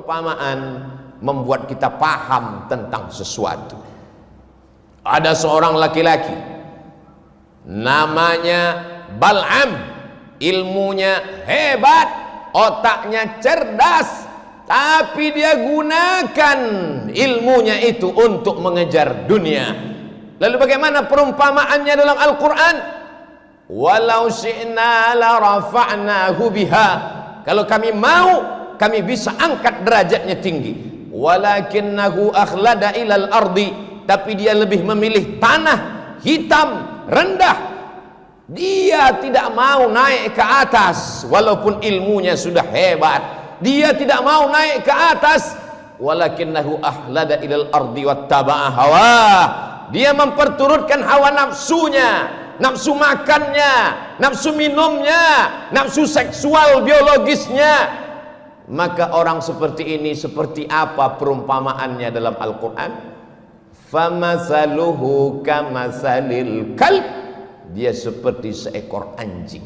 perumpamaan membuat kita paham tentang sesuatu. Ada seorang laki-laki namanya Bal'am, ilmunya hebat, otaknya cerdas, tapi dia gunakan ilmunya itu untuk mengejar dunia. Lalu bagaimana perumpamaannya dalam Al-Quran? Walau syi'na la rafa'nahu biha, kalau kami mau, kami bisa angkat derajatnya tinggi. Walakinnahu akhlada ilal ardi, tapi dia lebih memilih tanah hitam rendah. Dia tidak mau naik ke atas walaupun ilmunya sudah hebat. Dia tidak mau naik ke atas. Walakinnahu akhlada ilal ardi wattaba'a hawa, dia memperturutkan hawa nafsunya, nafsu makannya, nafsu minumnya, nafsu seksual biologisnya. Maka orang seperti ini seperti apa perumpamaannya dalam Al-Quran? Famasaluhu kamasalil kalb, dia seperti seekor anjing.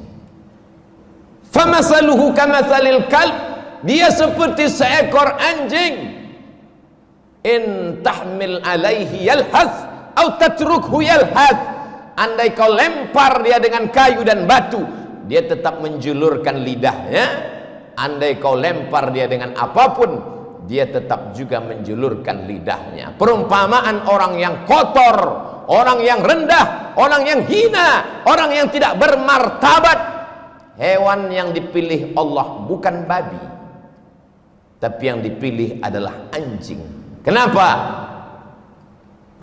Famasaluhu kamasalil kalb, dia seperti seekor anjing. In tahmil alaihi yalhath atau tatrukhu yalhath, andai kau lempar dia dengan kayu dan batu, dia tetap menjulurkan lidahnya. Andai kau lempar dia dengan apapun, dia tetap juga menjulurkan lidahnya. Perumpamaan orang yang kotor, orang yang rendah, orang yang hina, orang yang tidak bermartabat. Hewan yang dipilih Allah bukan babi, tapi yang dipilih adalah anjing. Kenapa?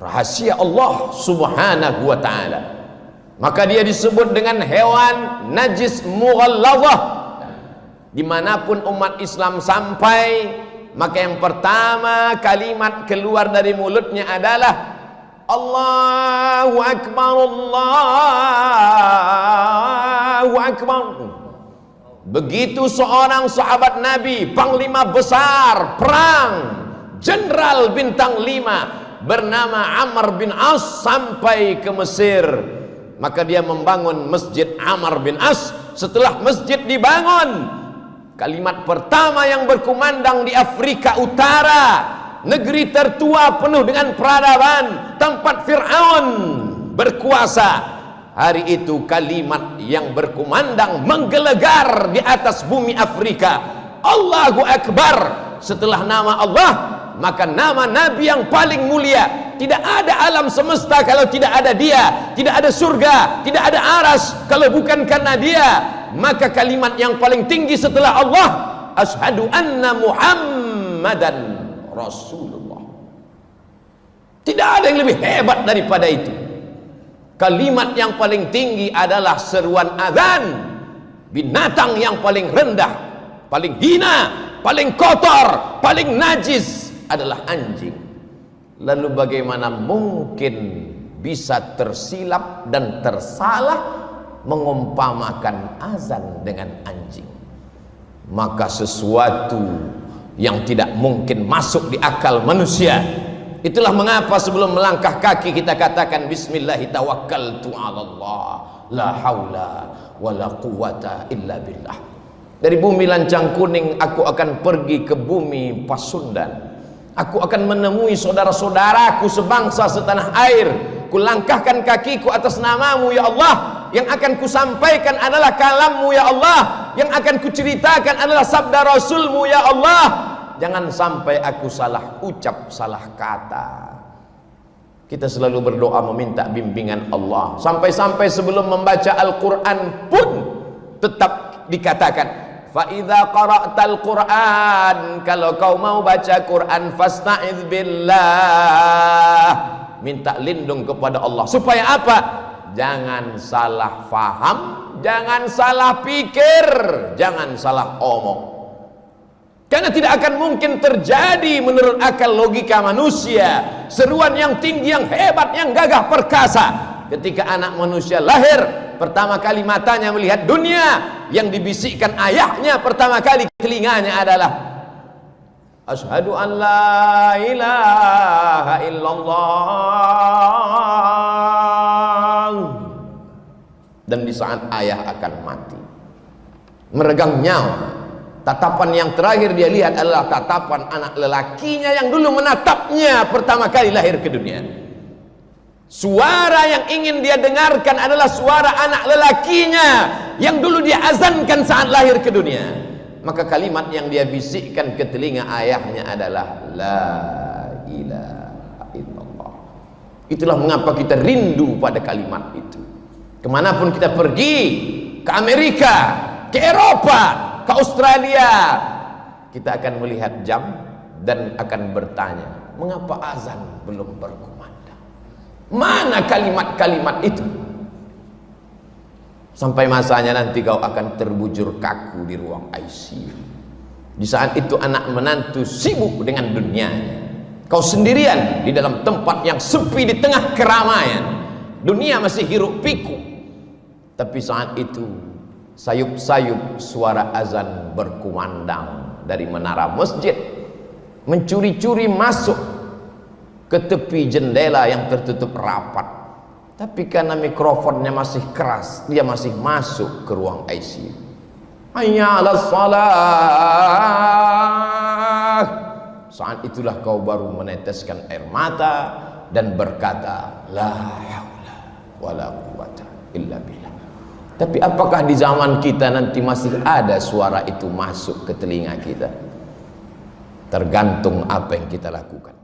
Rahasia Allah subhanahu wa ta'ala. Maka dia disebut dengan hewan najis mughalladhah. Dimanapun umat Islam sampai, maka yang pertama kalimat keluar dari mulutnya adalah Allahu Akbar, Allahu Akbar. Begitu seorang sahabat Nabi, panglima besar perang, jenderal bintang 5 bernama Amr bin As sampai ke Mesir, maka dia membangun Masjid Amr bin As. Setelah masjid dibangun, kalimat pertama yang berkumandang di Afrika Utara, negeri tertua penuh dengan peradaban, tempat Fir'aun berkuasa. Hari itu kalimat yang berkumandang menggelegar di atas bumi Afrika, Allahu Akbar. Setelah nama Allah, maka nama Nabi yang paling mulia. Tidak ada alam semesta kalau tidak ada dia, tidak ada surga, tidak ada aras kalau bukan karena dia. Maka kalimat yang paling tinggi setelah Allah, asyhadu anna Muhammadan Rasulullah. Tidak ada yang lebih hebat daripada itu. Kalimat yang paling tinggi adalah seruan azan. Binatang yang paling rendah, paling hina, paling kotor, paling najis adalah anjing. Lalu bagaimana mungkin bisa tersilap dan tersalah mengumpamakan azan dengan anjing? Maka sesuatu yang tidak mungkin masuk di akal manusia. Itulah mengapa sebelum melangkah kaki kita katakan bismillahi tawakkaltu 'alallah la haula wala quwata illa billah. Dari bumi Lancang Kuning aku akan pergi ke bumi Pasundan. Aku akan menemui saudara-saudaraku sebangsa setanah air. Kulangkahkan kakiku atas namamu ya Allah. Yang akan kusampaikan adalah kalammu ya Allah. Yang akan kuceritakan adalah sabda Rasulmu ya Allah. Jangan sampai aku salah ucap, salah kata. Kita selalu berdoa meminta bimbingan Allah. Sampai-sampai sebelum membaca Al-Quran pun tetap dikatakan, fa idza qara'tal Qur'an, kalau kau mau baca Quran, fasta'idz billah, minta lindung kepada Allah. Supaya apa? Jangan salah faham, jangan salah pikir, jangan salah omong. Karena tidak akan mungkin terjadi menurut akal logika manusia seruan yang tinggi, yang hebat, yang gagah perkasa ketika anak manusia lahir. Pertama kali matanya melihat dunia, yang dibisikkan ayahnya pertama kali telinganya adalah asyhadu an la ilaha illallah. Dan di saat ayah akan mati, meregang nyawa, Tatapan yang terakhir dia lihat adalah tatapan anak lelakinya yang dulu menatapnya pertama kali lahir ke dunia. Suara yang ingin dia dengarkan adalah suara anak lelakinya yang dulu dia azankan saat lahir ke dunia. Maka kalimat yang dia bisikkan ke telinga ayahnya adalah la ilaha illallah. Itulah mengapa kita rindu pada kalimat itu. Kemanapun kita pergi, ke Amerika, ke Eropa, ke Australia, kita akan melihat jam dan akan bertanya, mengapa azan belum berkumandang? Mana kalimat-kalimat itu? Sampai masanya nanti kau akan terbujur kaku di ruang ICU. Di saat itu anak menantu sibuk dengan dunianya, kau sendirian di dalam tempat yang sepi di tengah keramaian. Dunia masih hiruk pikuk. Tapi saat itu sayup-sayup suara azan berkumandang dari menara masjid, mencuri-curi masuk ke tepi jendela yang tertutup rapat. Tapi karena mikrofonnya masih keras, dia masih masuk ke ruang ICU. Hayya 'alas shalah. Saat itulah kau baru meneteskan air mata dan berkata, la haula wala quwata illa billah. Tapi apakah di zaman kita nanti masih ada suara itu masuk ke telinga kita? Tergantung apa yang kita lakukan.